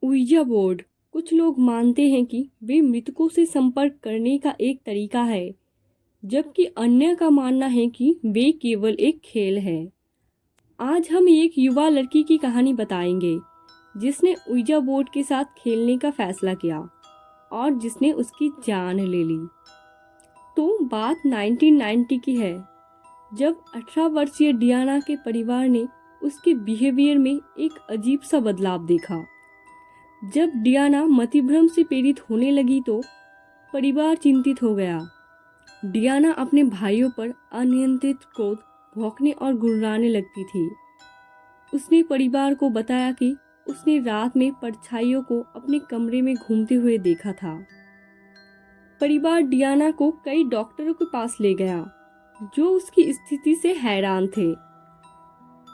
ouija board. कुछ लोग मानते हैं कि वे मृतकों से संपर्क करने का एक तरीका है, जबकि अन्य का मानना है कि वे केवल एक खेल है। आज हम एक युवा लड़की की कहानी बताएंगे जिसने ouija बोर्ड के साथ खेलने का फैसला किया और जिसने उसकी जान ले ली। तो बात 1990 की है, जब 18 वर्षीय डियाना के परिवार ने उसके बिहेवियर में एक अजीब सा बदलाव देखा। जब डियाना मतिभ्रम से पीड़ित होने लगी तो परिवार चिंतित हो गया। डियाना अपने भाइयों पर अनियंत्रित क्रोध, भौंकने और गुर्राने लगती थी। उसने परिवार को बताया कि उसने रात में परछाइयों को अपने कमरे में घूमते हुए देखा था। परिवार डियाना को कई डॉक्टरों के पास ले गया, जो उसकी स्थिति से हैरान थे।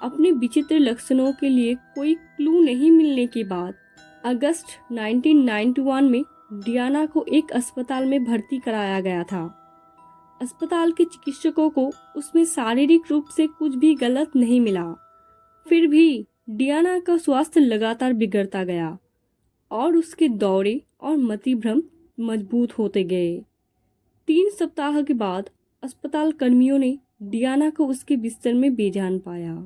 अपने विचित्र लक्षणों के लिए कोई क्लू नहीं मिलने के बाद अगस्त 1991 में डियाना को एक अस्पताल में भर्ती कराया गया था। अस्पताल के चिकित्सकों को उसमें शारीरिक रूप से कुछ भी गलत नहीं मिला। फिर भी डियाना का स्वास्थ्य लगातार बिगड़ता गया और उसके दौरे और मतिभ्रम मजबूत होते गए। 3 सप्ताह के बाद अस्पताल कर्मियों ने डियाना को उसके बिस्तर में बेजान पाया।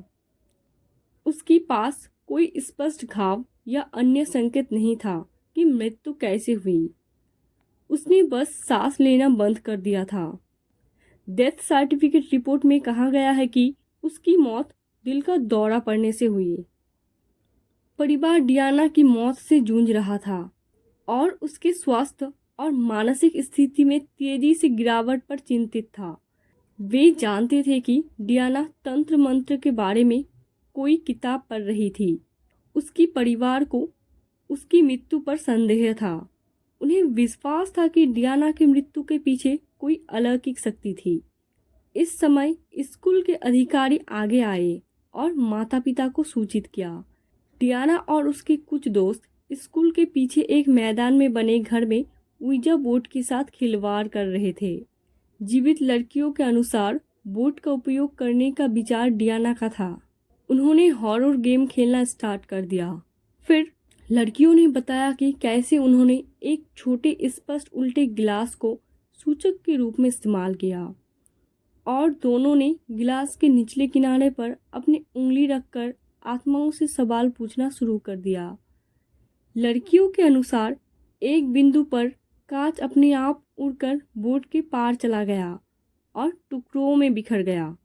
उसके पास कोई स्पष्ट घाव या अन्य संकेत नहीं था कि मृत्यु कैसे हुई। उसने बस सांस लेना बंद कर दिया था। डेथ सर्टिफिकेट रिपोर्ट में कहा गया है कि उसकी मौत दिल का दौरा पड़ने से हुई। परिवार डियाना की मौत से जूझ रहा था और उसके स्वास्थ्य और मानसिक स्थिति में तेजी से गिरावट पर चिंतित था। वे जानते थे कि डियाना तंत्र मंत्र के बारे में कोई किताब पढ़ रही थी। उसकी परिवार को उसकी मृत्यु पर संदेह था। उन्हें विश्वास था कि डियाना की मृत्यु के पीछे कोई अलौकिक शक्ति थी। इस समय स्कूल के अधिकारी आगे आए और माता पिता को सूचित किया। डियाना और उसके कुछ दोस्त स्कूल के पीछे एक मैदान में बने घर में ouija बोर्ड के साथ खिलवाड़ कर रहे थे। जीवित लड़कियों के अनुसार बोर्ड का उपयोग करने का विचार डियाना का था। उन्होंने हॉरर गेम खेलना स्टार्ट कर दिया। फिर लड़कियों ने बताया कि कैसे उन्होंने एक छोटे स्पष्ट उल्टे गिलास को सूचक के रूप में इस्तेमाल किया और दोनों ने गिलास के निचले किनारे पर अपनी उंगली रखकर आत्माओं से सवाल पूछना शुरू कर दिया। लड़कियों के अनुसार एक बिंदु पर कांच अपने आप उड़कर बोर्ड के पार चला गया और टुकड़ों में बिखर गया।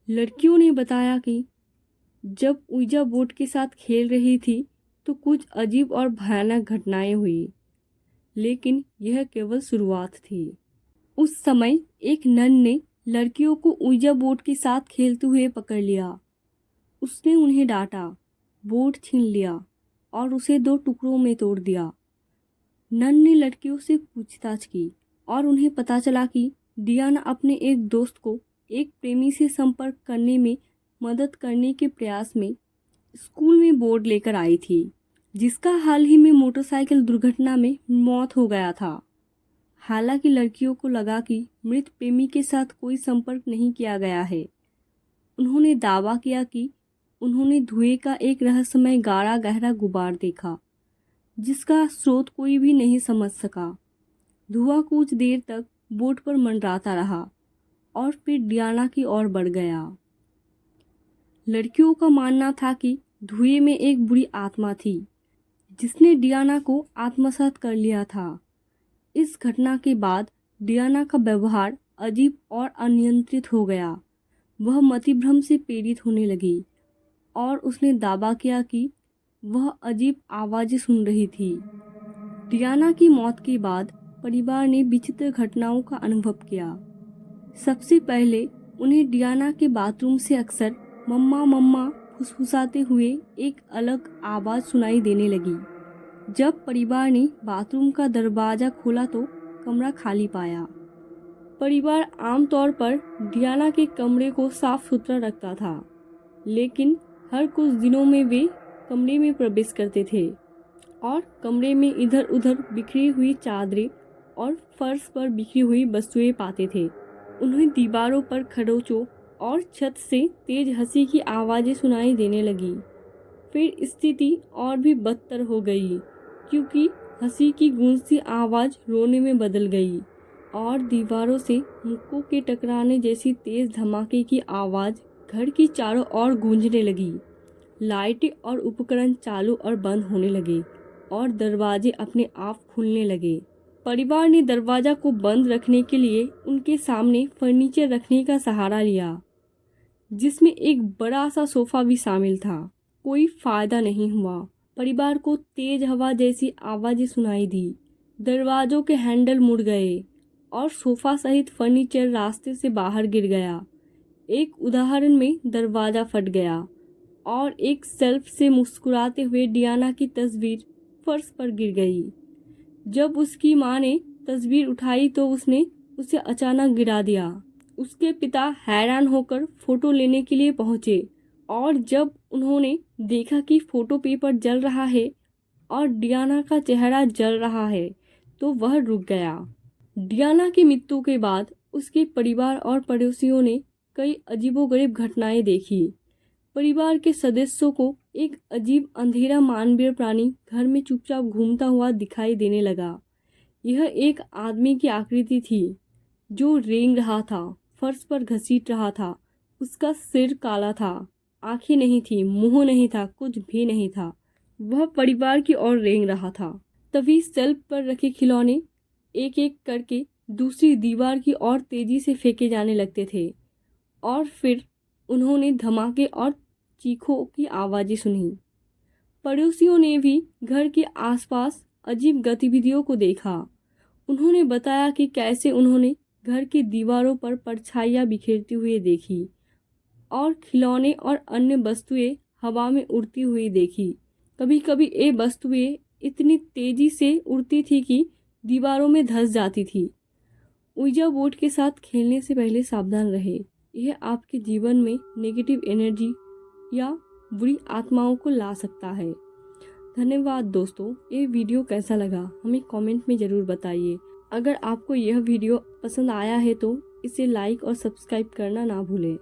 लड़कियों ने बताया कि जब ouija बोर्ड के साथ खेल रही थी तो कुछ अजीब और भयानक घटनाएं हुई, लेकिन यह केवल शुरुआत थी। उस समय एक नन ने लड़कियों को ouija बोर्ड के साथ खेलते हुए पकड़ लिया। उसने उन्हें डांटा, बोर्ड छीन लिया और उसे 2 टुकड़ों में तोड़ दिया। नन ने लड़कियों से पूछताछ की और उन्हें पता चला कि डियाना अपने एक दोस्त को एक प्रेमी से संपर्क करने में मदद करने के प्रयास में स्कूल में बोर्ड लेकर आई थी, जिसका हाल ही में मोटरसाइकिल दुर्घटना में मौत हो गया था। हालांकि लड़कियों को लगा कि मृत प्रेमी के साथ कोई संपर्क नहीं किया गया है। उन्होंने दावा किया कि उन्होंने धुएं का एक रहस्यमय गाढ़ा गहरा गुबार देखा, जिसका स्रोत कोई भी नहीं समझ सका। धुआं कुछ देर तक बोर्ड पर मंडराता रहा और फिर डियाना की ओर बढ़ गया। लड़कियों का मानना था कि धुएं में एक बुरी आत्मा थी, जिसने डियाना को आत्मसात कर लिया था। इस घटना के बाद डियाना का व्यवहार अजीब और अनियंत्रित हो गया। वह मतिभ्रम से पीड़ित होने लगी और उसने दावा किया कि वह अजीब आवाज़ें सुन रही थी। डियाना की मौत के बाद परिवार ने विचित्र घटनाओं का अनुभव किया। सबसे पहले उन्हें डियाना के बाथरूम से अक्सर मम्मा मम्मा फुसफुसाते हुए एक अलग आवाज़ सुनाई देने लगी। जब परिवार ने बाथरूम का दरवाज़ा खोला तो कमरा खाली पाया। परिवार आमतौर पर डियाना के कमरे को साफ सुथरा रखता था, लेकिन हर कुछ दिनों में वे कमरे में प्रवेश करते थे और कमरे में इधर उधर बिखरी हुई चादरें और फर्श पर बिखरी हुई वस्तुएं पाते थे। उन्हें दीवारों पर खरोंचों और छत से तेज हंसी की आवाज़ें सुनाई देने लगी। फिर स्थिति और भी बदतर हो गई क्योंकि हंसी की गूंज सी आवाज़ रोने में बदल गई और दीवारों से मुक्कों के टकराने जैसी तेज़ धमाके की आवाज़ घर की चारों ओर गूंजने लगी। लाइटें और उपकरण चालू और बंद होने लगे और दरवाजे अपने आप खुलने लगे। परिवार ने दरवाज़ा को बंद रखने के लिए उनके सामने फर्नीचर रखने का सहारा लिया, जिसमें एक बड़ा सा सोफ़ा भी शामिल था। कोई फ़ायदा नहीं हुआ। परिवार को तेज़ हवा जैसी आवाज़ें सुनाई दी। दरवाज़ों के हैंडल मुड़ गए और सोफ़ा सहित फर्नीचर रास्ते से बाहर गिर गया। एक उदाहरण में दरवाज़ा फट गया और एक शेल्फ से मुस्कुराते हुए डियाना की तस्वीर फर्श पर गिर गई। जब उसकी माँ ने तस्वीर उठाई तो उसने उसे अचानक गिरा दिया। उसके पिता हैरान होकर फ़ोटो लेने के लिए पहुँचे और जब उन्होंने देखा कि फ़ोटो पेपर जल रहा है और डियाना का चेहरा जल रहा है तो वह रुक गया। डियाना की मृत्यु के बाद उसके परिवार और पड़ोसियों ने कई अजीबोगरीब घटनाएं देखी। परिवार के सदस्यों को एक अजीब अंधेरा मानवीय प्राणी घर में चुपचाप घूमता हुआ दिखाई देने लगा। यह एक आदमी की आकृति थी जो रेंग रहा था, फर्श पर घसीट रहा था। उसका सिर काला था, आंखें नहीं थी, मुंह नहीं था, कुछ भी नहीं था। वह परिवार की ओर रेंग रहा था। तभी शेल्फ पर रखे खिलौने एक एक करके दूसरी दीवार की ओर तेजी से फेंके जाने लगते थे और फिर उन्होंने धमाके और चीखों की आवाज़ें सुनी। पड़ोसियों ने भी घर के आसपास अजीब गतिविधियों को देखा। उन्होंने बताया कि कैसे उन्होंने घर की दीवारों पर परछाइयाँ बिखेरती हुई देखी और खिलौने और अन्य वस्तुएं हवा में उड़ती हुई देखी। कभी कभी ये वस्तुएं इतनी तेजी से उड़ती थी कि दीवारों में धंस जाती थी। ऊर्जा बोर्ड के साथ खेलने से पहले सावधान रहे। यह आपके जीवन में नेगेटिव एनर्जी या बुरी आत्माओं को ला सकता है। धन्यवाद दोस्तों। ये वीडियो कैसा लगा हमें कमेंट में ज़रूर बताइए। अगर आपको यह वीडियो पसंद आया है तो इसे लाइक और सब्सक्राइब करना ना भूलें।